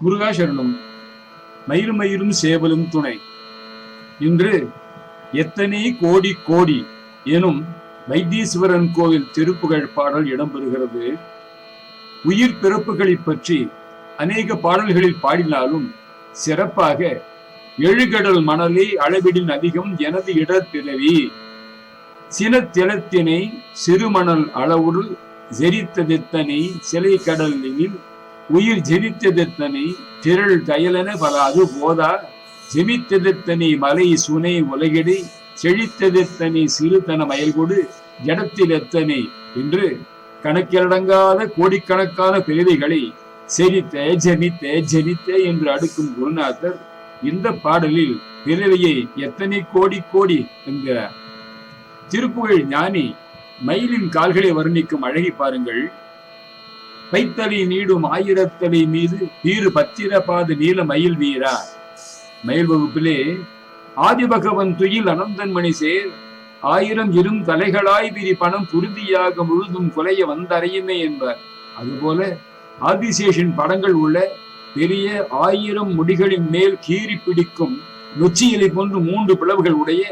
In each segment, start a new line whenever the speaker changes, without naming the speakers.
முருகாசரணம். மயிரும் மயிரும் சேவலும் துணை. இன்று எத்தனை கோடி கோடி எனும் வைத்தீஸ்வரன் கோவில் திருப்புகழ் பாடல் இடம்பெறுகிறது. உயிர் பிறப்புகளை பற்றி அநேக பாடல்களில் பாடினாலும் சிறப்பாக எழுகடல் மணலை அளவிடின் அதிகம் எனது இடப்பிறவி சினத்திலத்தினை சிறுமணல் அளவுரு ஜெரித்ததெத்தனை சிலை கடலில் உயிர் ஜெரித்ததெத்தனை திரள் கயலென பல அது போதா ஜெமித்ததெத்தனை மலை சுனை உலகிடை செழித்ததெத்தனை சிறுதன மயல்கொடு ஜடத்தில் எத்தனை என்று கணக்கிலடங்காத கோடிக்கணக்கான பிறவிகளை செரித்த ஜனித்த ஜனித்த என்று அடுக்கும் குருநாதர் இந்த பாடலில் பிறவியை எத்தனை கோடி கோடி என்கிறார். திருப்புகழ் ஞானி மயிலின் கால்களை வர்ணிக்கும் அழகி பாருங்கள். பைத்தலை நீடும் ஆயிரத்தலை மீது வீறு பத்திரபாத நீல மயில் வீரா. மயில் வகுப்பிலே ஆதிபகவன் துயில் அனந்தன்மணி சேர் ஆயிரம் இரும் தலைகளாய் விரி பணம் குருதியாக முழுதும் குலைய வந்தறையுமே என்பார். அதுபோல ஆதிசேஷன் படங்கள் உள்ள பெரிய 1000 முடிகளின் மேல் கீறி பிடிக்கும் நொச்சியலை போன்று 3 பிளவுகள் உடைய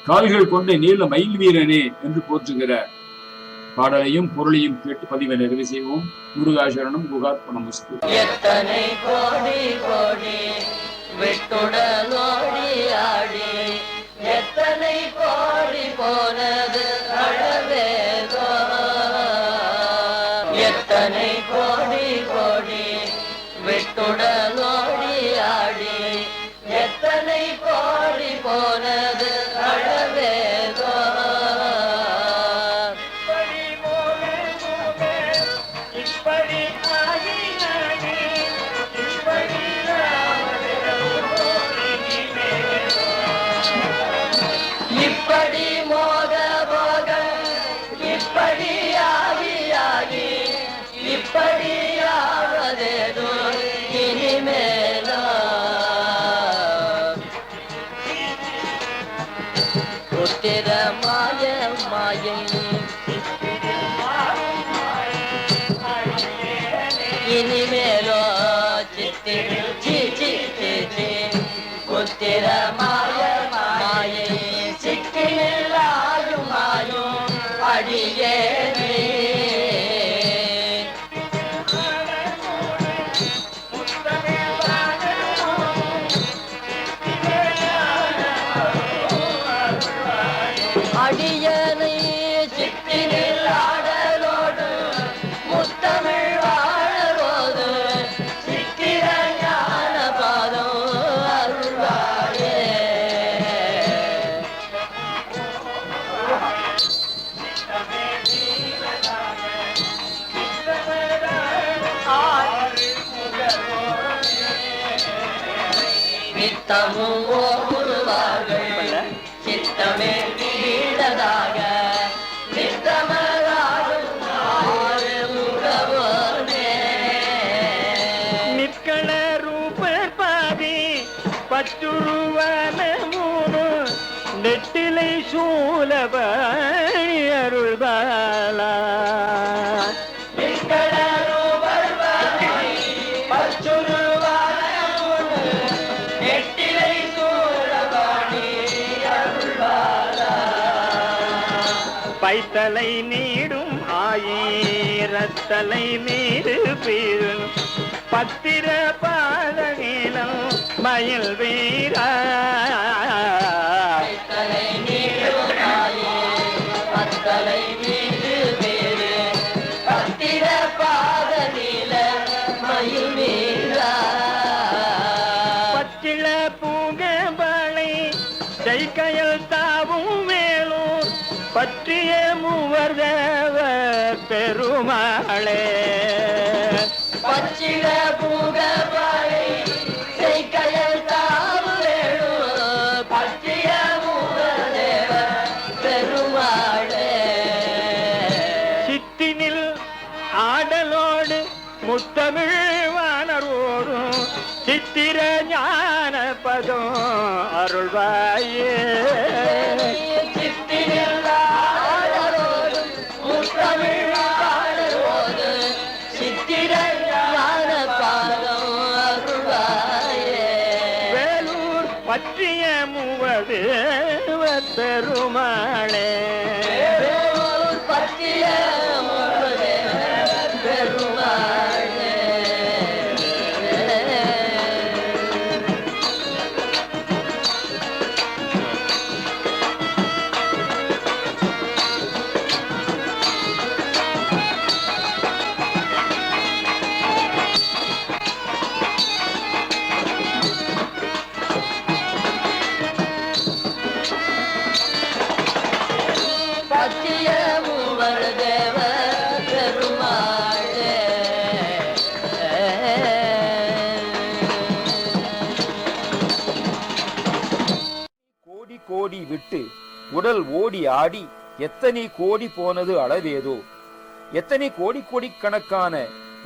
கால்கள் கொண்ட நீல மயில் வீரனே என்று போற்றுகிறார். பாடலையும் பொருளையும் கேட்டு பதிவை நிறைவு செய்வோம். முருகாசரணம். குகார்ப்பணமஸ்து.
எத்தனை கோடி கோடி விட்டுடலோடி ஆடி எத்தனை கோடி போனது அழவேதோ. எத்தனை கோடி கோடி விட்டுடலோடி ஆடி எத்தனை கோடி போனது அழவேதோ. இப்படி மோக போக இப்படி ஆகி ஆகி இப்படி ஆவதேதோ இனிமேலோ. புத்திர மாய மாயை இனிமேலோ சித்திர சீச்சி சீச்சி புத்திர மாய மாயை சிக்கிலாயும் மாயும் அடியேனே. அடியனை சித்தினில் ஆடலோடு முத்தமிழ் வாழலோடு சித்திர ஞான பாதம் அருள்வாயே. நித்தமும் ஓருவார்கள் சித்தமே வீடதாக நித்தமராகும் ஆறு முகவோனே.
நிற்கள ரூபர் பாதி பற்றுருவன மூணு நெட்டிலை சூலபணி அருள்பாலா. பைத்தலை நீடும் ஆயிரத்தலை நீடு பீரும் பத்திர பாத நீளம் மயில் வீரா.
பைத்தலை நீடும் பத்தலை மீது வேறு பத்திர பாத நீல மயில் வீரா.
பச்சிள பூங்கபாளை ஜெய்கயல் தாவும் மேலும் பற்றிய மூவர் தேவ பெருமாளே.
பச்சிட பூகபாளை செய்கயல் தாவு வேணு பற்றிய மூவதேவ பெருமாளே.
சித்தினில் ஆடலோடு முத்தமிழ் வானரோடும் சித்திர ஞான பதம் அருள்வாயே.
சித்தினில் ஆடலோடும் முத்தமிழ் வாழலோடு சித்திர ஞான பாதம் அருள்வாயே.
பற்றிய மூவதேவ பெருமாளே
பற்றிய பெருமாளே பற்றிய மூவர் தேவ பெருமாளே
கோடி கோடி விட்டு உடல் ஓடி ஆடி எத்தனை கோடி போனது அளவேதோ. எத்தனை கோடி கோடிக்கணக்கான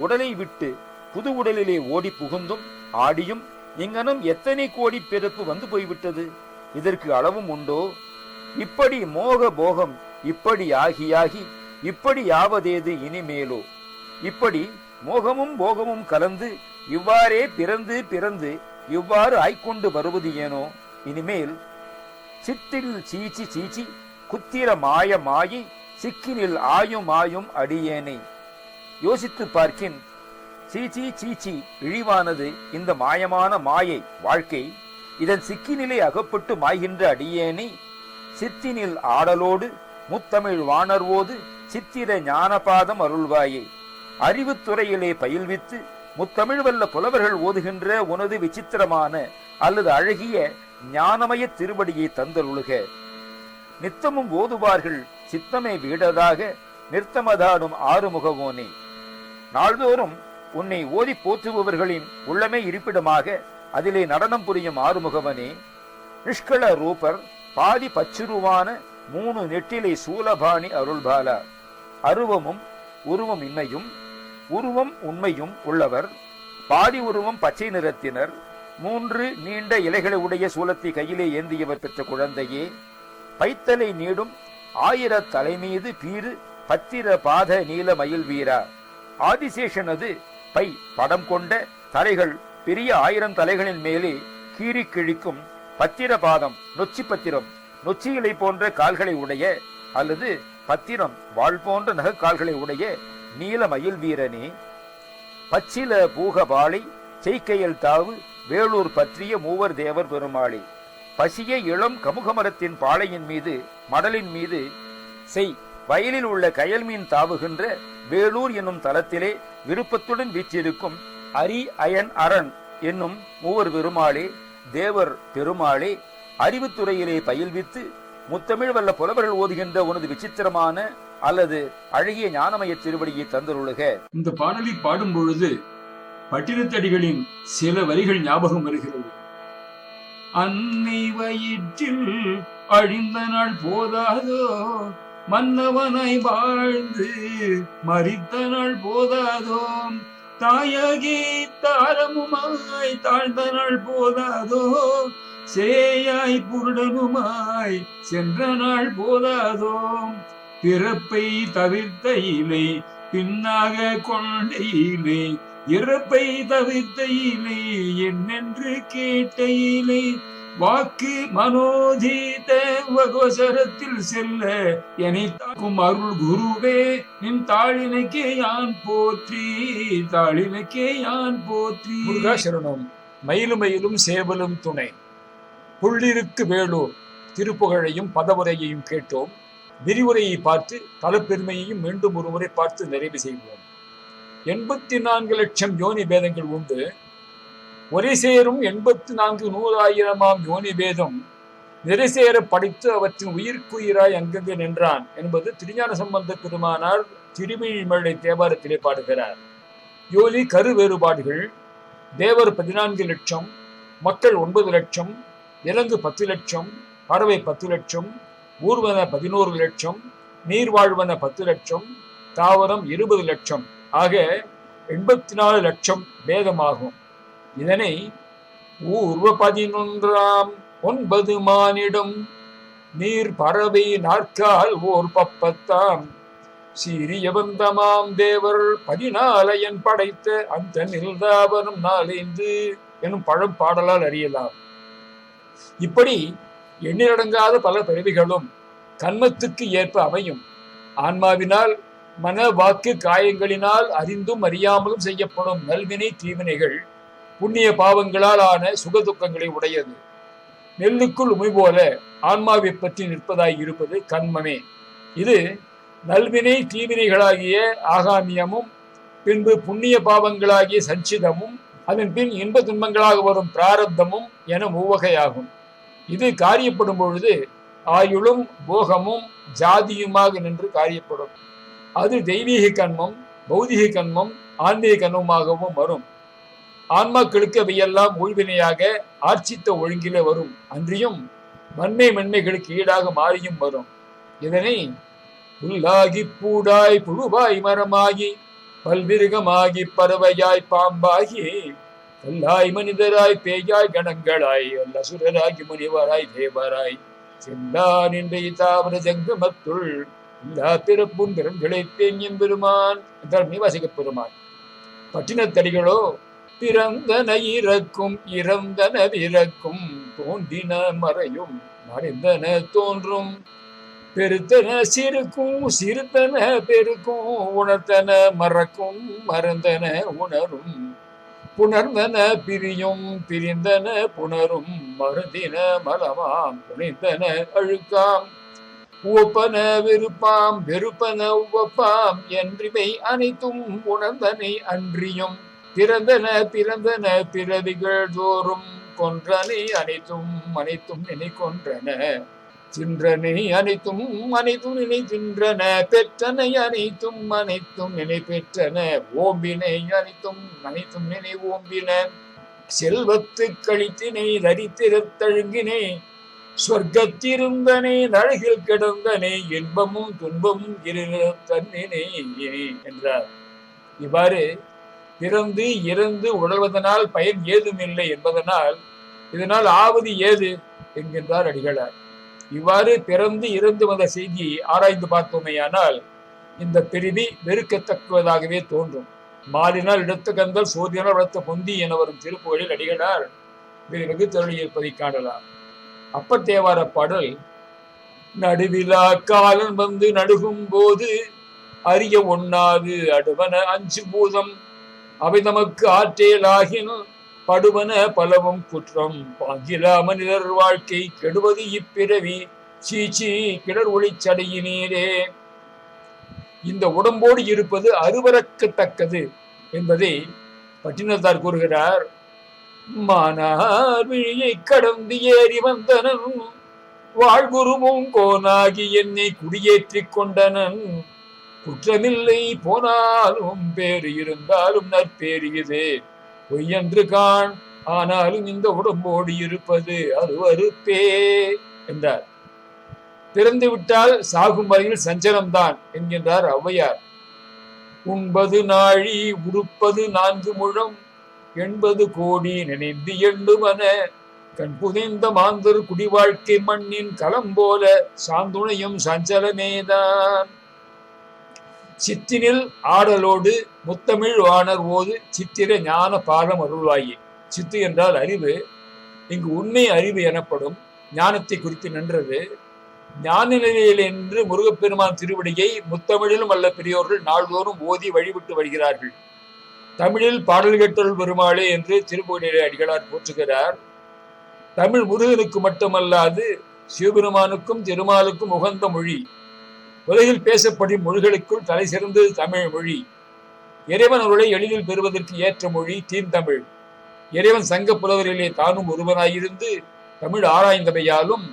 உடலை விட்டு புது உடலிலே ஓடி புகுந்தும் ஆடியும் இங்கனும் எத்தனை கோடி பிறப்பு வந்து போய்விட்டது. இதற்கு அளவும் உண்டோ? இப்படி மோக போகம் இப்படி ஆகியாகி இப்படி யாவதேது இனிமேலோ. இப்படி மோகமும் போகமும் கலந்து இவ்வாறே பிறந்து பிறந்து இவ்வாறு ஆய்கொண்டு வருவது ஏனோ. இனிமேல் சித்தில் சீச்சி சீச்சி குத்திர மாய மாயி சிக்கினில் ஆயும் ஆயும் அடியேனை. யோசித்து பார்க்கின், சீச்சி சீச்சி இழிவானது இந்த மாயமான மாயை வாழ்க்கை. இதன் சிக்கினிலே அகப்பட்டு மாய்கின்ற அடியேனை சித்தினில் ஆடலோடு முத்தமிழ் வாணர்வோது சித்திர ஞானபாதம் அருள்வாயே. அறிவுத்துறையிலே பயில்வித்து முத்தமிழ் வல்ல புலவர்கள் ஓதுகின்ற உனது விசித்திரமான அல்லது அழகிய ஞானமய திருவடியை தந்தருளுக. நித்தமும் ஓதுவார்கள் சித்தமே வீடதாக நிறுத்தமதாடும் ஆறுமுகவோனே. நாள்தோறும் உன்னை ஓதி போற்றுபவர்களின் உள்ளமே இருப்பிடமாக அதிலே நடனம் புரியும் ஆறுமுகவனே. நிஷ்கள ரூபர் பாதி பச்சுருவான மூணு நெட்டிலை சூலபாணி அருள்பாலா. அருவமும் உருவம் இன்மையும் உருவம் உண்மையும் உள்ளவர். பாதி உருவம் பச்சை நிறத்தினர். மூன்று நீண்ட இலைகளை உடைய சூலத்தை கையிலே ஏந்தியவர் பெற்ற குழந்தையே. பைத்தலை நீடும் 1000 தலைமீது பீறு பத்திர பாத நீல மயில் வீரா. ஆதிசேஷனது பை படம் கொண்ட தலைகள் பெரிய 1000 தலைகளின் மேலே கீறி கிழிக்கும் பத்திர பாதம் நொச்சி பத்திரம் நொச்சியிலை போன்ற கால்களை உடைய அல்லது பத்திரம் வாழ் போன்ற நகக்கால்களை உடைய நீல மயில் வீரனே. பச்சில பூகபாலை செய்கையல் தாவு வேளூர் பற்றிய மூவர் தேவர் பெருமாளே. பசிய இளம் கமுகமரத்தின் பாளையின் மீது மடலின் மீது செய் வயலில் உள்ள கயல் மீன் தாவுகின்ற வேளூர் என்னும் தலத்திலே விருப்பத்துடன் வீற்றிருக்கும் அரி அயன் அரண் என்னும் மூவர் பெருமாளே. தேவர் பெருமாளே, அறிவுத்துறையிலே பயில்வித்து முத்தமிழ் வல்ல புலவர்கள் ஓதுகின்ற உனது விசித்திரமான அல்லது அழகிய ஞானமய திருவடியை தந்தருளுக.
இந்த பாடலை பாடும் பொழுது பட்டினத்தடிகளின் சில வரிகள் ஞாபகம் வருகிறது. அன்னை வயிற்றில் அழிந்த நாள் போதாதோ, மன்னவனாய் வாழ்ந்து மரித்த நாள் போதாதோ, தாயாகி தாரமுமாய் தாழ்ந்த நாள் போதாதோ, சேயாய் புருடனுமாய் சென்ற நாள் போதாதோ, பிறப்பை தவிர்த்த இலை பின்னாக கொண்ட இலை, இறப்பை தவிர்த்த இலை என்னென்று கேட்ட இலை, வாக்கு மனோதீத வகோசரத்தில் செல்ல என்னை தாக்கும் அருள் குருவே, நின் தாளினைக்கே யான் போற்றி, தாளினைக்கே யான் போற்றி. முருகாசரணம். மயிலும் மயிலும் சேவலும் துணை. புள்ளிருக்கு வேளூர் திருப்புகழையும் பதவுரையையும் கேட்டோம். விரிவுரையை பார்த்து தலப்பெருமையையும் மீண்டும் ஒருமுறை பார்த்து நிறைவு செய்வோம். 84 லட்சம் யோனி பேதங்கள் உண்டு. ஒரே சேரும் 84 நூறாயிரமாம் யோனி பேதம் நிறைசேர படைத்து அவற்றின் உயிர்க்குயிராய் அங்கங்கு நின்றான் என்பது திருஞான சம்பந்த பெருமானார் திருமிழிமழை தேவாரத்திலே பாடுகிறார். யோனி கரு வேறுபாடுகள். தேவர் 14 லட்சம், மக்கள் 9 லட்சம், விலங்கு 10 லட்சம், பறவை 10 லட்சம், ஊர்வன 11 லட்சம், நீர்வாழ்வன 10 லட்சம், தாவரம் 20 லட்சம் ஆக 84 லட்சம் பேதமாகும். இதனை ஊர்வ 11ஆம் 9 மானிடம், நீர் பறவை நாற்கால் ஓர் பப்பத்தாம், சீரியவந்தமாம் தேவர் 14 படைத்த அந்த நில்தாவரம் 4 எனும் பழம் பாடலால் அறியலாம். இப்படி எண்ணிலடங்காத பல பிறவிகளும் கன்மத்துக்கு ஏற்ப அமையும். ஆன்மாவினால் மன வாக்கு காயங்களினால் அறிந்தும் அறியாமலும் செய்யப்படும் நல்வினை தீவினைகள் புண்ணிய பாவங்களால் ஆன சுகதுக்கங்களை உடையது. நெல்லுக்குள் உமை போல ஆன்மாவை பற்றி நிற்பதாய் இருப்பது கன்மமே. இது நல்வினை தீவினைகளாகிய ஆகாமியமும், பின்பு புண்ணிய பாவங்களாகிய சஞ்சிதமும், அதன் பின் இன்ப துன்பங்களாக வரும் பிராரப்தமும் என மூவகையாகும். இது காரியப்படும் பொழுது ஆயுளும் போகமும் ஜாதியுமாக நின்று காரியப்படும். அது தெய்வீக கன்மம், பௌதிக கன்மம், ஆன்மீக கன்மமாகவும் வரும். ஆன்மாக்களுக்கு அவையெல்லாம் ஊழ்வினையாக ஆட்சித்த ஒழுங்கில வரும். அன்றியும் வன்மை மென்மைகளுக்கு ஈடாக மாறியும் வரும். இதனை புல்லாகி பூடாய் புழுவாய் மரமாகி பல்விருகமாகி பறவையாய் பாம்பாகி கல்லாய் மனிதராய் பேயாய் கணங்களாய் அல்லசுரராகி முனிவராய் தேவராய் செல்லா நின்றைய தாவர ஜங்கமத்துள் எல்லா பிறப்பும் திறன்களைத்தேன் எம்பெருமான் என்றால் மீவாசிக பெருமான். பட்டினத்தடிகளோ பிறந்தன இறக்கும் இறந்தன பிறக்கும் தோன்றின மறையும் மறைந்தன தோன்றும் பெருத்தன சிறுக்கும் சிறுத்தன பெருக்கும் உணர்த்தன மறக்கும் மறந்தன உணரும் புணர்ந்தன பிரியும் பிரிந்தன புணரும் மருந்தின மலமாம் புனிந்தன அழுக்காம் உவப்பன வெறுப்பாம் வெறுப்பன உவப்பாம் என்றிவை அனைத்தும் உணர்ந்தனை அன்றியும் பிறந்தன பிறந்தன பிறவிகள் தோறும் கொன்றனை அனைத்தும் அனைத்தும் நினை கொன்றன சின்றனை அனைத்தும் அனைத்தும் நினை தின்றன பெற்றனை அனைத்தும் அனைத்தும் நினை பெற்றன ஓம்பினை அனைத்தும் அனைத்தும் நினை ஓம்பின செல்வத்து கழித்தினை தரித்திரத்தழுங்கினை சொர்க்கத்திருந்தனே நழகில் கிடந்தனே இன்பமும் துன்பமும் தன்னினே என்றார். இவ்வாறு பிறந்து இறந்து உழல்வதனால் பயன் ஏதும் இல்லை என்பதனால் இதனால் ஆவது ஏது என்கின்றார் அடிகளார். இவ்வாறு பிறந்து இறந்து வந்த செய்தியை ஆராய்ந்து பார்த்தோமேயானால் இந்த பிரிவி வெறுக்கத்தக்குவதாகவே தோன்றும். மாலினால் இடத்த கந்தல் சோதினால் வளர்த்த பொந்தி என வரும் திருப்புகளில் அடிகளார் வெகு தருளியிருப்பதை காணலாம். அப்பர் தேவார பாடல் நடுவிலா காலன் வந்து நடுகும் போது அறிய ஒண்ணாது அடுவன அஞ்சு பூதம் அவை நமக்கு ஆற்றேலாகின் படுவன பலவும் குற்றம் பாங்கிலா மனிதர் வாழ்க்கை கெடுவது இப்பிறவி சீச்சி கிடர் ஒளிச்சடையினீரே. இந்த உடம்போடு இருப்பது அருவரக்கத்தக்கது என்பதை பட்டினத்தார் கூறுகிறார். மானார் விழியை கடந்து ஏறி வந்தனன் வாழ்குருவும் கோனாகி என்னை குடியேற்றிக் கொண்டனன் குற்றமில்லை போனாலும் பேறு இருந்தாலும் நற்பேறியது பொய்யன்று காண் ஆனாலும் இந்த உடம்போடு இருப்பது அருவருப்பே என்றார். பிறந்து விட்டால் சாகும் வரையில் சஞ்சலம்தான் என்கின்றார் ஔவையார். உண்பது நாழி உடுப்பது 4 முழம் 80 கோடி நினைந்து எண்ணுவன கண் புதைந்த மாந்தர் குடிவாழ்க்கை மண்ணின் களம் போல சாந்துணையும் சஞ்சலமேதான். சித்தினில் ஆடலோடு முத்தமிழ் வாணர் ஓது சித்திர ஞான பாலம் அருள்வாயே. சித்து என்றால் அறிவு. இங்கு உண்மை அறிவு எனப்படும். ஞானத்தை குறித்து நின்றது. ஞான நிலையில் என்று முருகப்பெருமான் திருவடியை முத்தமிழிலும் வல்ல பெரியோர்கள் நாள்தோறும் ஓதி வழிபட்டு வருகிறார்கள். தமிழில் பாடல் கேட்டல் பெருமாளே என்று திருப்புகழிலே அடிகளார் போற்றுகிறார். தமிழ் முருகனுக்கு மட்டுமல்லாது சிவபெருமானுக்கும் திருமாலுக்கும் உகந்த மொழி. உலகில் பேசப்படும் மொழிகளுக்குள் தலை சிறந்தது தமிழ் மொழி. இறைவன் அருளை எளிதில் பெறுவதற்கு ஏற்ற மொழி தீந்தமிழ். இறைவன் சங்க புலவரிலே தானும் ஒருவனாயிருந்து தமிழ் ஆராய்ந்தவையாலும்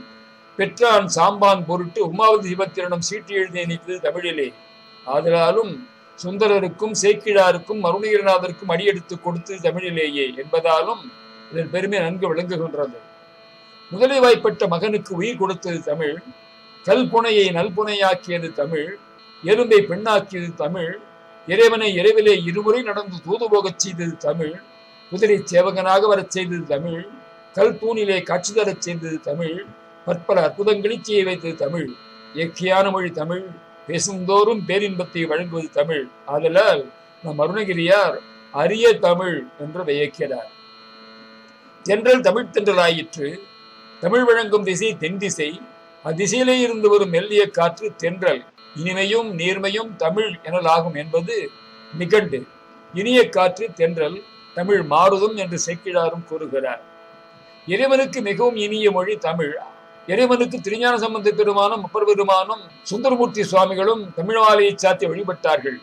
பெற்றான் சாம்பான் பொருட்டு உமாவதி சிவத்திரிடம் சீட்டி எழுதி நீத்தது தமிழிலே. ஆதலாலும் சுந்தரருக்கும் சேக்கிழாருக்கும் அருணகிரிநாதருக்கும் அடியெடுத்து கொடுத்தது தமிழிலேயே என்பதாலும் இதன் பெருமை நன்கு விளங்குகின்றது. முதலை வாய்ப்பட்ட மகனுக்கு உயிர் கொடுத்தது தமிழ். கல்புனையை நல்புனையாக்கியது தமிழ். எறும்பை பெண்ணாக்கியது தமிழ். இறைவனை இரவிலே இருமுறை நடந்து தூது போகச் செய்தது தமிழ். குதிரை சேவகனாக வரச் செய்தது தமிழ். கல் தூணிலே காட்சி தரச் செய்தது தமிழ். பற்பல அற்புதங்களை செய்ய வைத்தது தமிழ். இயற்கையான மொழி தமிழ். பேசுந்தோறும் பேரின்பத்தை வழங்குவது தமிழ். ஆதலால் நம் அருணகிரியார் அரிய தமிழ் என்று வியக்கிறார். தென்றல் தமிழ் தென்றலாயிற்று. தமிழ் வழங்கும் திசை தென் திசை. அத்திசையிலே இருந்து வரும் மெல்லிய காற்று தென்றல். இனிமையும் நீர்மையும் தமிழ் எனலாகும் என்பது நிகண்டு. இனிய காற்று தென்றல், தமிழ் மாறுதும் என்று சேக்கிழாரும் கூறுகிறார். இறைவனுக்கு மிகவும் இனிய மொழி தமிழ். இறைவனுக்கு திருஞான சம்பந்த பெருமானும் அப்பர் பெருமானும் சுந்தரமூர்த்தி சுவாமிகளும் தமிழ் மாலையை சாத்தி வழிபட்டார்கள்.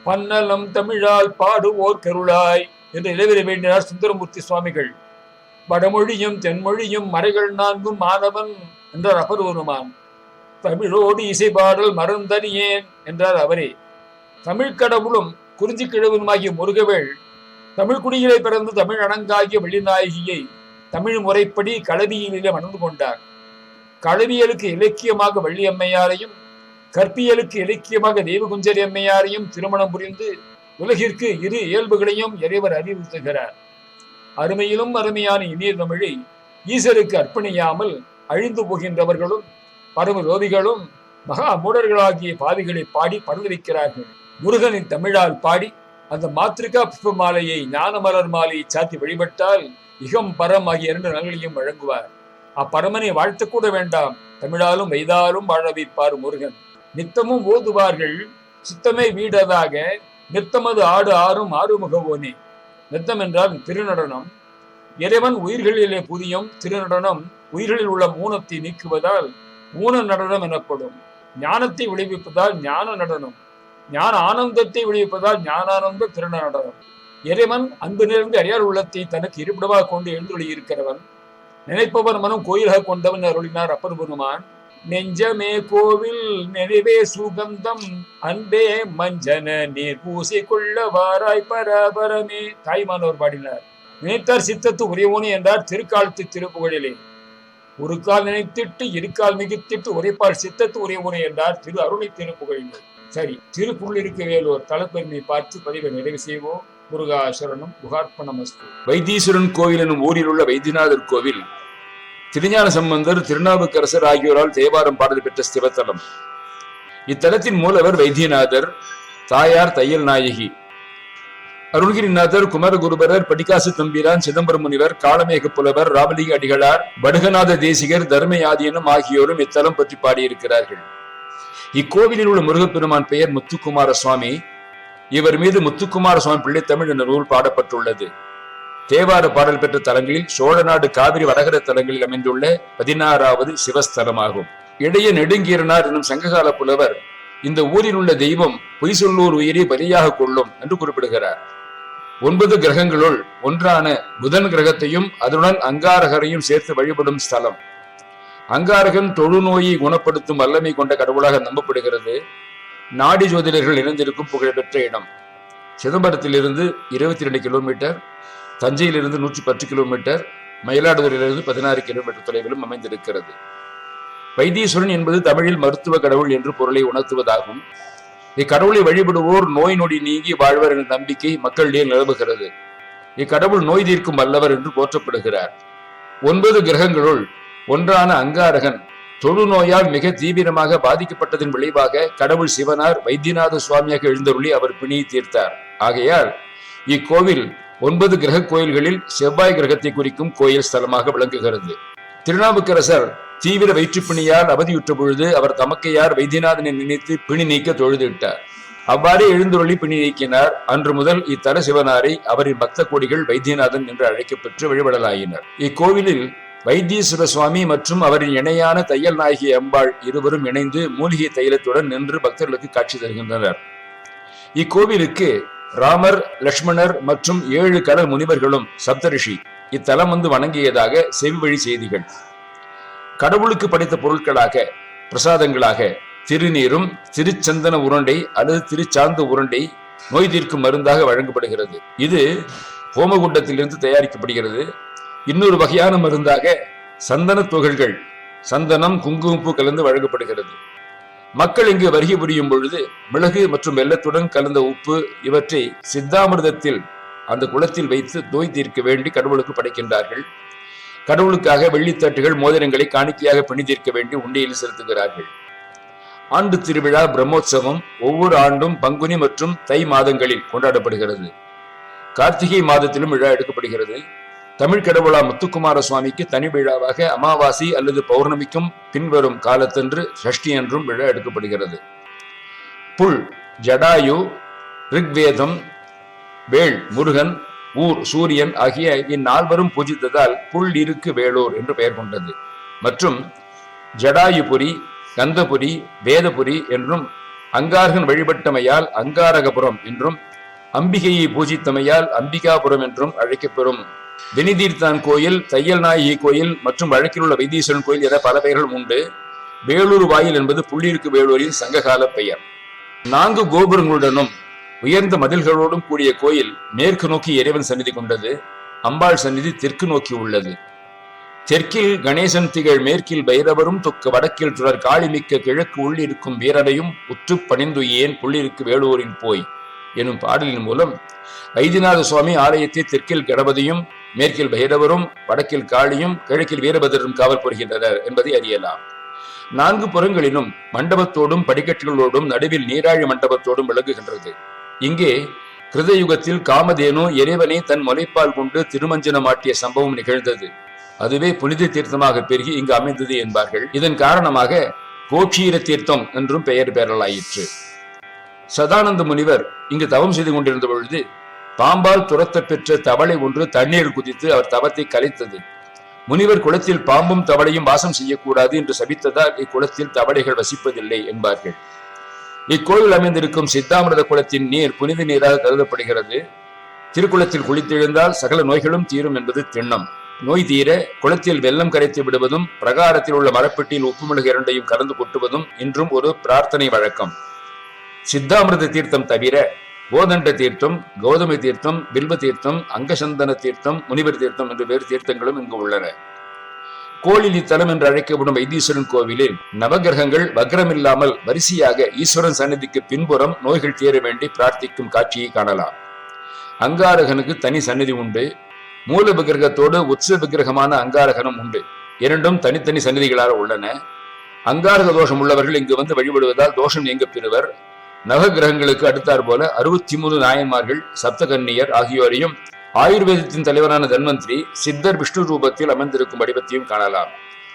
பன்னலம் தமிழால் பாடுவோர் கருளாய் என்று இறைவரை வேண்டினார் சுந்தரமூர்த்தி சுவாமிகள். வடமொழியும் தென்மொழியும் மறைகள் நான்கும் மாணவன் என்றார் அப்பர் பெருமான். தமிழோடு இசை பாடல் மறந்தறியேன் என்றார் அவரே. தமிழ் கடவுளும் குறிஞ்சி கிழவனுமாகிய முருகவேள் தமிழ் குடியிலே பிறந்து தமிழ் அணங்காகிய வெள்ளிநாயகியை தமிழ் முறைப்படி களவியலிலே மணந்து கொண்டார். களவியலுக்கு இலக்கியமாக வள்ளியம்மையாரையும் கற்பியலுக்கு இலக்கியமாக தேவகுஞ்சரி அம்மையாரையும் திருமணம் புரிந்து உலகிற்கு இரு இயல்புகளையும் இறைவர் அறிவுறுத்துகிறார். அருமையிலும் அருமையான இனிய தமிழை ஈசருக்கு அர்ப்பணியாமல் அழிந்து போகின்றவர்களும் பரம ரோதிகளும் மகா மூடர்களாகிய பாவிகளை பாடி பறந்து வைக்கிறார்கள். முருகனின் தமிழால் பாடி அந்த மாத்திருக்கா புஷ்ப மாலையை ஞான மலர் மாலையை சாத்தி வழிபட்டால் இகம் பரம் ஆகிய 2 நலன்களையும் வழங்குவார். அப்பரமனை வாழ்த்தக்கூட வேண்டாம், தமிழாலும் வைதாலும் வாழ வைப்பார் முருகன். நித்தமும் ஓதுவார்கள் சித்தமே வீடதாக நித்தமது ஆடு ஆறும் ஆறுமுகவோனே. நித்தம் என்றால் திருநடனம். இறைவன் உயிர்களிலே புரியும் திருநடனம் உயிர்களில் உள்ள ஊனத்தை நீக்குவதால் ஊன நடனம் எனப்படும். ஞானத்தை விளைவிப்பதால் ஞான நடனம், ஞான ஆனந்தத்தை விளைவிப்பதால் ஞானானந்த திருநடனம். இறைவன் அன்பு நிறைந்து அடியார் உள்ளத்தை தனக்கு இருப்பிடமாக கொண்டு எழுந்தொழி இருக்கிறவன். நினைப்பவர் மனம் கோயிலாக கொண்டவன் அருளினார் அப்பர் பெருமான். நெஞ்சமே கோவில் நிறைவே சுகந்தம் அன்பே மஞ்சன நீர் பூசி கொள்ள வாராய் பரபரமே. தாய்மானவர் பாடினார். நினைத்தார் சித்தத்து உரையோனே என்றார் திருக்காலத்து திருப்புகழிலே. ஒரு கால் நினைத்திட்டு இருக்கால் மிகுத்திட்டு உரைப்பால் சித்தத்து உரையோனே என்றார் திரு அருளை திருப்புகழிலே. சரி, திருப்புள்ளிருக்கு வேலூர் தலப்பெருமை பார்த்து பதிவை நிறைவு செய்வோம். முருகாசரணம் புகார்ப்பணமஸ்து. வைத்தீஸ்வரன் கோவில் எனும் ஊரில் உள்ள வைத்தியநாதர் கோவில் திருஞான சம்பந்தர் திருநாவுக்கரசர் ஆகியோரால் தேவாரம் பாடல் பெற்ற சிவத்தலம். இத்தலத்தின் மூலவர் வைத்தியநாதர், தாயார் தையல் நாயகி. அருள்கிரிநாதர், குமரகுருபரர், படிக்காசு தம்பிரான், சிதம்பரம் முனிவர், காளமேக புலவர், ராமலிங்க அடிகளார், படுகநாத தேசிகர், தர்மயாதீனம் ஆகியோரும் இத்தலம் பற்றி பாடியிருக்கிறார்கள். இக்கோவிலில் உள்ள முருகப்பெருமான் பெயர் முத்துக்குமார சுவாமி. இவர் மீது முத்துக்குமார சுவாமி பிள்ளைத்தமிழ் என்ற நூல் பாடப்பட்டுள்ளது. தேவார பாடல் பெற்ற தலங்களில் சோழநாடு காவிரி வடகர தலங்களில் அமைந்துள்ள 16வது சிவஸ்தலமாகும். இடைய நெடுங்கீரனார் என்னும் சங்ககால புலவர் இந்த ஊரில் உள்ள தெய்வம் பொய் சொல்லூர் உயிரை பலியாக கொள்ளும் என்று குறிப்பிடுகிறார். 9 கிரகங்களுள் ஒன்றான புதன் கிரகத்தையும் அதனுடன் அங்காரகரையும் சேர்த்து வழிபடும் ஸ்தலம். அங்காரகன் தொழுநோயை குணப்படுத்தும் வல்லமை கொண்ட கடவுளாக நம்பப்படுகிறது. நாடி ஜோதிடர்கள் இணைந்திருக்கும் புகழ்பெற்ற இடம். சிதம்பரத்திலிருந்து 22 கிலோமீட்டர், தஞ்சையிலிருந்து 110 கிலோமீட்டர், மயிலாடுதுறையிலிருந்து 16 கிலோமீட்டர் தொலைவிலும் அமைந்திருக்கிறது. வைத்தீஸ்வரன் என்பது தமிழில் மருத்துவ கடவுள் என்று பொருளை உணர்த்துவதாகும். இக்கடவுளை வழிபடுவோர் நோய் நொடி நீங்கி வாழ்வர் என்ற நம்பிக்கை மக்களிடையே நிலவுகிறது. இக்கடவுள் நோய் தீர்க்கும் வல்லவர் என்று போற்றப்படுகிறார். 9 கிரகங்களுள் ஒன்றான அங்காரகன் தொழுநோயால் மிக தீவிரமாக பாதிக்கப்பட்டதன் விளைவாக கடவுள் சிவனார் வைத்தியநாத சுவாமியாக எழுந்தருளி அவர் பிணியை தீர்த்தார். ஆகையால் இக்கோவில் 9 கிரக கோயில்களில் செவ்வாய் கிரகத்தை குறிக்கும் கோயில் ஸ்தலமாக விளங்குகிறது. திருநாவுக்கரசர் தீவிர வயிற்றுப்பிணியால் அவதியுற்ற பொழுது அவர் தமக்கையார் வைத்தியநாதனை நினைத்து பிணி நீக்க தொழுதிட்டார். அவ்வாறே எழுந்துருளி பிணி நீக்கினார். அன்று முதல் இத்தல சிவனாரை அவரின் பக்த கோடிகள் வைத்தியநாதன் என்று அழைக்கப்பெற்று வழிபடலாயினர். இக்கோவிலில் வைத்தீஸ்வர சுவாமி மற்றும் அவரின் இணையான தையல் நாயகி அம்பாள் இருவரும் இணைந்து மூலிகை தைலத்துடன் நின்று பக்தர்களுக்கு காட்சி தருகின்றனர். இக்கோவிலுக்கு ராமர், லட்சுமணர் மற்றும் 7 கடல் முனிவர்களும் சப்தரிஷி இத்தலம் வந்து வணங்கியதாக செவி வழி செய்திகள். கடவுளுக்கு படைத்த பொருட்களாக பிரசாதங்களாக திருநீரும் திருச்சந்தன உருண்டை அல்லது திருச்சாந்த உருண்டை நோய் தீர்க்கும் மருந்தாக வழங்கப்படுகிறது. இது ஹோமகுண்டத்திலிருந்து தயாரிக்கப்படுகிறது. இன்னொரு வகையான மருந்தாக சந்தன துகள்கள், சந்தனம், குங்குமப்பூ கலந்து வழங்கப்படுகிறது. மக்கள் இங்கு வருகை புரியும் பொழுது மிளகு மற்றும் வெல்லத்துடன் கலந்த உப்பு இவற்றை சித்தாமிர்தத்தில் அந்த குளத்தில் வைத்து நோய் தீர்க்க வேண்டி கடவுளுக்கு படைக்கின்றார்கள். கடவுளுக்காக வெள்ளித்தட்டுகள், மோதிரங்களை காணிக்கையாக பிணி தீர்க்க வேண்டி உண்டியில் செலுத்துகிறார்கள். ஆண்டு திருவிழா பிரம்மோற்சவம் ஒவ்வொரு ஆண்டும் பங்குனி மற்றும் தை மாதங்களில் கொண்டாடப்படுகிறது. கார்த்திகை மாதத்திலும் விழா எடுக்கப்படுகிறது.
தமிழ் கடவுளா முத்துக்குமார சுவாமிக்கு தனி விழாவாக அமாவாசை அல்லது பௌர்ணமிக்கும் பின்வரும் காலத்தன்று சஷ்டி என்றும் விழா எடுக்கப்படுகிறது. புல் ஜடாயு, ரிக்வேதம் வேள் முருகன், ஊர் சூரியன் ஆகிய இந்நால்வரும் பூஜித்ததால் புல் இருக்கு வேளூர் என்று பெயர் கொண்டது. மற்றும் ஜடாயுபுரி, கந்தபுரி, வேதபுரி என்றும், அங்காரகன் வழிபட்டமையால் அங்காரகபுரம் என்றும், அம்பிகையை பூஜித்தமையால் அம்பிகாபுரம் என்றும் அழைக்கப்பெறும். வெனிதீர்த்தான் கோயில், தையல் நாயகி கோயில் மற்றும் வழக்கில் உள்ள வைத்தீஸ்வரன் கோயில் என பல பெயர்கள் உண்டு. வேலூர் வாயில் என்பது புள்ளிருக்கு வேலூரின் சங்ககால பெயர். 4 கோபுரங்களுடனும் உயர்ந்த மதில்களோடும் கூடிய கோயில் மேற்கு நோக்கி இறைவன் சந்நிதி கொண்டது. அம்பாள் சந்நிதி தெற்கு நோக்கி உள்ளது. தெற்கில் கணேசன் திகழ், மேற்கில் பைரவரும் தொக்க, வடக்கில் தொடர் காளிமிக்க, கிழக்கு உள்ளிருக்கும் வீரரையும் உற்று பணிந்து ஏன் புள்ளிருக்கு வேலூரில் போய் எனும் பாடலின் மூலம் வைத்தியநாத சுவாமி ஆலயத்தை தெற்கில் கணபதியும், மேற்கில் பைரவரும், வடக்கில் காளியும், கிழக்கில் வீரபதரும் காவல் புரிகின்றனர் என்பதை அறியலாம். 4 புறங்களிலும் மண்டபத்தோடும் படிக்கட்டுகளோடும் நடுவில் நீராழி மண்டபத்தோடும் விளங்குகின்றது. இங்கே கிருதயுகத்தில் காமதேனு இறைவனை தன் முலைப்பால் கொண்டு திருமஞ்சனம் ஆட்டிய சம்பவம் நிகழ்ந்தது. அதுவே புனித தீர்த்தமாக பெருகி இங்கு அமைந்தது என்பார்கள். இதன் காரணமாக கோட்சீர தீர்த்தம் என்றும் பெயர் பெறலாயிற்று. சதானந்த முனிவர் இங்கு தவம் செய்து கொண்டிருந்த பொழுது பாம்பால் துரத்த பெற்ற தவளை ஒன்று தண்ணீர் குதித்து அவர் தவத்தை கலைத்தது. முனிவர் குளத்தில் பாம்பும் தவளையும் வாசம் செய்யக்கூடாது என்று சபித்ததால் இக்குளத்தில் தவளைகள் வசிப்பதில்லை என்பார்கள். இக்கோயில் அமைந்திருக்கும் சித்தாமிரத குளத்தின் நீர் புனித நீராக கருதப்படுகிறது. திருக்குளத்தில் குளித்தெழுந்தால் சகல நோய்களும் தீரும் என்பது திண்ணம். நோய் தீர குளத்தில் வெள்ளம் கரைத்து விடுவதும், பிரகாரத்தில் உள்ள மரப்பெட்டியில் உப்பு மிளகு இரண்டையும் கலந்து கொட்டுவதும் இன்றும் ஒரு பிரார்த்தனை வழக்கம். சித்தாமிரத தீர்த்தம் தவிர கோதண்ட தீர்த்தம், கௌதம தீர்த்தம், பில்வ தீர்த்தம், அங்கசந்தன தீர்த்தம், முனிவர் தீர்த்தம் என்று வேறு தீர்த்தங்களும் இங்கு உள்ளன. கோளிலி தலம் என்று அழைக்கப்படும் வைத்தீஸ்வரன் கோவிலில் நவகிரகங்கள் வக்ரமில்லாமல் வரிசையாக ஈஸ்வரன் சன்னதிக்கு பின்புறம் நோய்கள் தீர வேண்டி பிரார்த்திக்கும் காட்சியை காணலாம். அங்காரகனுக்கு தனி சன்னதி உண்டு. மூல விக்கிரகத்தோடு உற்சவ விக்கிரகமான அங்காரகனும் உண்டு. இரண்டும் தனித்தனி சன்னதிகளாக உள்ளன. அங்காரக தோஷம் உள்ளவர்கள் இங்கு வந்து வழிபடுவதால் தோஷம் நீங்க பெறுவர். நவகிரகங்களுக்கு அடுத்தாற் போல 63 நாயன்மார்கள், சப்தகன்னியர் ஆகியோரையும் ஆயுர்வேதத்தின் தலைவரான தன்வந்திரி சித்தர் விஷ்ணு ரூபத்தில் அமர்ந்திருக்கும் வடிவத்தையும் காணலாம்.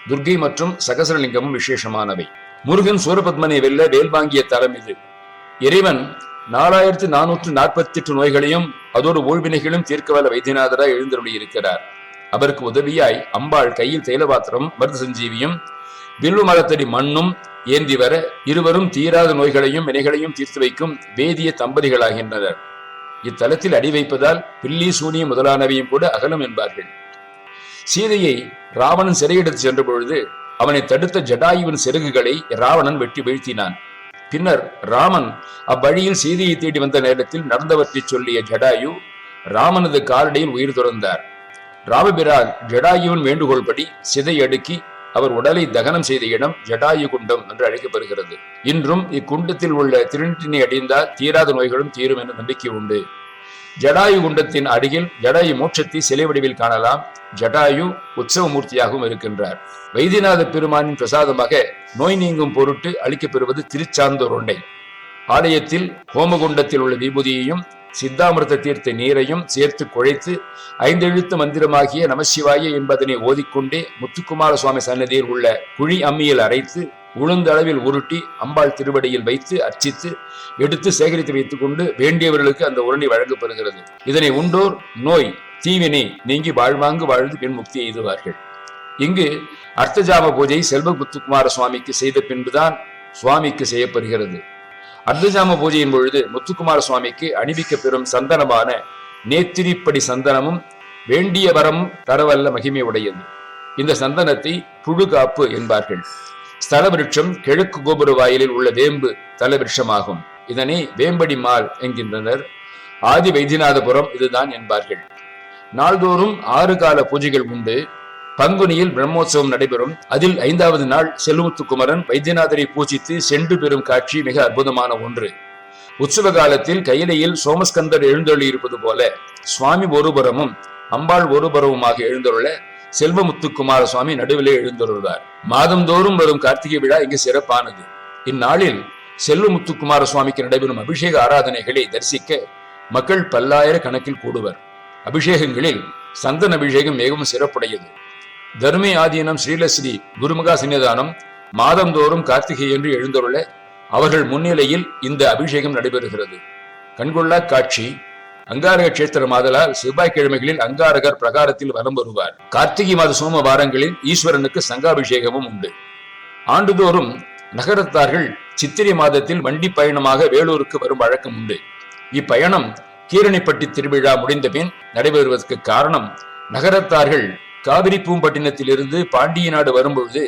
துர்கை மற்றும் சகசரலிங்கமும் விசேஷமானவை. முருகன் சூரபத்மனை வெல்ல வேல் வாங்கிய தலம் இது. இறைவன் 4448 நோய்களையும் அதோடு ஊழ்வினைகளும் தீர்க்கவல்ல வைத்தியநாதராய் எழுந்தருளி இருக்கிறார். அவருக்கு உதவியாய் அம்பாள் கையில் தைலபாத்திரம், மருது சஞ்சீவியும் வில்லு மரத்தடி மண்ணும் ஏந்தி வர இருவரும் தீராத நோய்களையும் வினைகளையும் தீர்த்து வைக்கும் வேதிய தம்பதிகளாகின்றனர். இத்தலத்தில் அடி வைப்பதால் பில்லி, சூனியம் முதலானவையும் கூட அகலம் என்பார்கள். சீதையை ராவணன் சிறையெடுத்து சென்ற பொழுது அவனை தடுத்த ஜடாயுவின் சிறகுகளை ராவணன் வெட்டி வீழ்த்தினான். பின்னர் ராமன் அவ்வழியில் சீதையை தேடி வந்த நேரத்தில் நடந்தவற்றை சொல்லிய ஜடாயு ராமனது காலடியில் உயிர் துறந்தார். ராமபிரான் ஜடாயுவின் வேண்டுகோள் படி சிதை அடுக்கி அவர் உடலை தகனம் செய்த இடம் ஜடாயு குண்டம் என்று அழைக்கப்படுகிறது. இன்றும் இக்குண்டத்தில் உள்ள திருநீற்றினை அடைந்தால் தீராத நோய்களும் தீரும் என்ற நம்பிக்கை உண்டு. ஜடாயு குண்டத்தின் அருகில் ஜடாயு மோட்சத்தை சிலை வடிவில் காணலாம். ஜடாயு உற்சவ மூர்த்தியாகவும் இருக்கின்றார். வைத்தியநாத பெருமானின் பிரசாதமாக நோய் நீங்கும் பொருட்டு அளிக்கப்பெறுவது திருச்சாந்தூர் உண்டை. ஆலயத்தில் ஹோமகுண்டத்தில் உள்ள விபூதியையும் சித்தாமிரத தீர்த்த நீரையும் சேர்த்து குழைத்து 5 எழுத்து மந்திரமாகிய நமசிவாய என்பதனை ஓதிக்கொண்டே முத்துக்குமார சுவாமி சன்னதியில் உள்ள குழி அம்மியில் அரைத்து உளுந்தளவில் உருட்டி அம்பாள் திருவடியில் வைத்து அர்ச்சித்து எடுத்து சேகரித்து வைத்துக் கொண்டு வேண்டியவர்களுக்கு அந்த உருண்டை வழங்கப்படுகிறது. இதனை உண்டோர் நோய் தீவினை நீங்கி வாழ்வாங்கு வாழ்ந்து பின் முக்தி எய்துவார்கள். இங்கு அர்த்தஜாம பூஜை செல்வ முத்துக்குமார சுவாமிக்கு செய்த பின்புதான் சுவாமிக்கு செய்யப்படுகிறது. அர்த்தஜாம பூஜையின் பொழுது முத்துக்குமார சுவாமிக்கு அணிவிக்க பெறும் சந்தனமான நேத்திரிப்படி சந்தனமும் வேண்டிய வரம் தரவல்ல மகிமை உடையது. இந்த சந்தனத்தை புழுகாப்பு என்பார்கள். ஸ்தல விருட்சம் கிழக்கு கோபுர வாயிலில் உள்ள வேம்பு தல விருட்சமாகும். இதனை வேம்படி மால் என்கின்றனர். ஆதி வைத்தியநாதபுரம் இதுதான் என்பார்கள். நாள்தோறும் 6 கால பூஜைகள் உண்டு. பங்குனியில் பிரம்மோற்சவம் நடைபெறும். அதில் 5வது நாள் செல்வமுத்துக்குமரன் வைத்தியநாதரை பூஜித்து சென்று பெறும் காட்சி மிக அற்புதமான ஒன்று. உற்சவ காலத்தில் கையிலையில் சோமஸ்கந்தர் எழுந்தருளி இருப்பது போல சுவாமி ஒருபுறமும் அம்பாள் ஒருபுறமுமாக எழுந்தருள செல்வமுத்துக்குமார சுவாமி நடுவிலே எழுந்தருள்வார். மாதந்தோறும் வரும் கார்த்திகை விழா இங்கு சிறப்பானது. இந்நாளில் செல்வமுத்துக்குமார சுவாமிக்கு நடைபெறும் அபிஷேக ஆராதனைகளை தரிசிக்க மக்கள் பல்லாயிர கணக்கில் கூடுவர். அபிஷேகங்களில்
சந்தன அபிஷேகம் மிகவும் சிறப்புடையது. தர்மி ஆதீனம் ஸ்ரீலஸ்ரீ குருமகா சன்னிதானம் மாதந்தோறும் கார்த்திகை என்று எழுந்துள்ள அவர்கள் முன்னிலையில் இந்த அபிஷேகம் நடைபெறுகிறது. கண்கொள்ளா காட்சி. அங்காரக கஷேத்திரம் ஆதலால் செவ்வாய்க்கிழமைகளில் அங்காரகர் பிரகாரத்தில் வலம் வருவார். கார்த்திகை மாத சோம வாரங்களில் ஈஸ்வரனுக்கு சங்காபிஷேகமும் உண்டு. ஆண்டுதோறும் நகரத்தார்கள் சித்திரை மாதத்தில் வண்டி பயணமாக வேலூருக்கு வரும் வழக்கம் உண்டு. இப்பயணம் கீரணிப்பட்டி திருவிழா முடிந்த பின் நடைபெறுவதற்கு காரணம், நகரத்தார்கள் காவிரி பூம்பட்டினத்திலிருந்து பாண்டிய நாடு வரும்பொழுது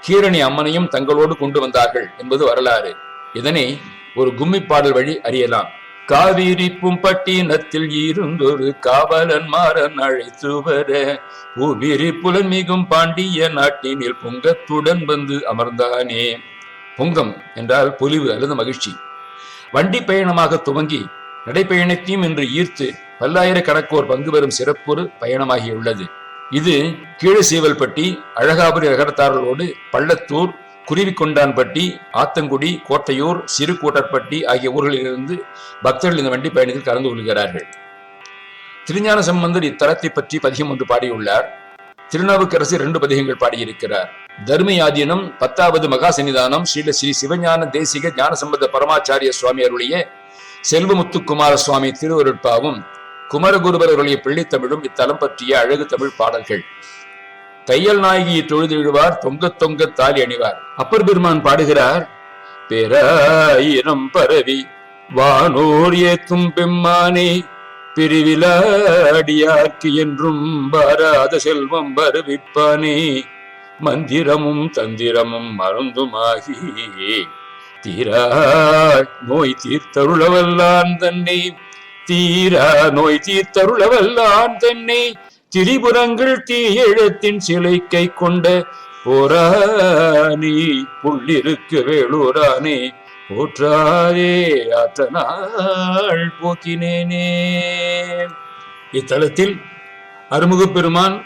கீரணி அம்மனையும் தங்களோடு கொண்டு வந்தார்கள் என்பது வரலாறு. இதனை ஒரு கும்மி பாடல் வழி அறியலாம். காவிரி பூம்பட்டினத்தில் இருந்தொரு காவலன் மாறன் அழைத்து வர பூவிரி புலன் மிகும் பாண்டிய நாட்டினில் பொங்கத்துடன் வந்து அமர்ந்தானே. பொங்கம் என்றால் பொலிவு அல்லது மகிழ்ச்சி. வண்டி பயணமாக துவங்கி நடைப்பயணத்தையும் இன்று ஈர்த்து பல்லாயிரக்கணக்கோர் பங்கு பெறும் சிறப்பொரு பயணமாகியுள்ளது. இது கீழசீவல்பட்டி, அழகாபுரி நகரத்தார்களோடு பள்ளத்தூர், குருவிக்கொண்டான்பட்டி, ஆத்தங்குடி, கோட்டையூர், சிறுகூட்டற்பட்டி ஆகிய ஊர்களிலிருந்து பக்தர்கள் இந்த வண்டி பயணத்தில் கலந்து கொள்கிறார்கள். திருஞான சம்பந்தர் இத்தலத்தை பற்றி பதிகம் ஒன்று பாடியுள்ளார். திருநாவுக்கரசு 2 பதிகங்கள் பாடியிருக்கிறார். தர்மி ஆதீனம் 10வது மகா சன்னிதானம் ஸ்ரீ சிவஞான தேசிக ஞானசம்பந்த பரமாச்சாரிய சுவாமி அருளிய செல்வமுத்துக்குமார சுவாமி திருவருட்பாவும் குமரகுருபர் அருளிய பிள்ளைத்தமிழும் இத்தலம் பற்றிய அழகு தமிழ் பாடல்கள். தையல் நாயகியை தொழுது விழுவார், தொங்க தொங்க தாலி அணிவார். அப்பர் பெருமான் பாடுகிறார். பேராயிரம் பரவி வானோர் ஏத்தும் பெம்மானே, பிரிவிலாடியார்க்கு என்றும் பாராத செல்வம் வருவிப்பானே, மந்திரமும் தந்திரமும் மருந்துமாகி தீரா நோய் தீர்த்தருளவல்லான் தன்னை, தீரா நோய் தீர்த்தருளவல்லான் தன்னை, திரிபுரங்கள் தீயெழுத்தின் சிலை கை கொண்ட போரானி புள்ளிருக்கு வேளூரானே, போற்றாதே ஆற்றநாள் போக்கினேனே. இத்தலத்தில் அருமுகப் பெருமான்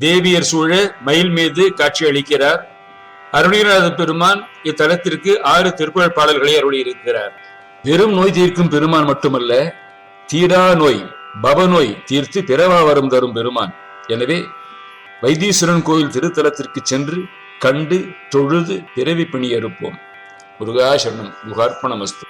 தேவியர் சூழ மயில் மீது காட்சி அளிக்கிறார். அருணகிரிநாத பெருமான் இத்தலத்திற்கு 6 திருப்புகழ் பாடல்களை அருளி இருக்கிறார். வெறும் நோய் தீர்க்கும் பெருமான் மட்டுமல்ல, தீரா நோய் பவநோய் தீர்த்து பிறவா வரம் தரும் பெருமான். எனவே வைத்தீஸ்வரன் கோயில் திருத்தலத்திற்கு சென்று கண்டு தொழுது பிறவி பிணி அறுப்போம். முருகா சரணம். குகார்ப்பணமஸ்து.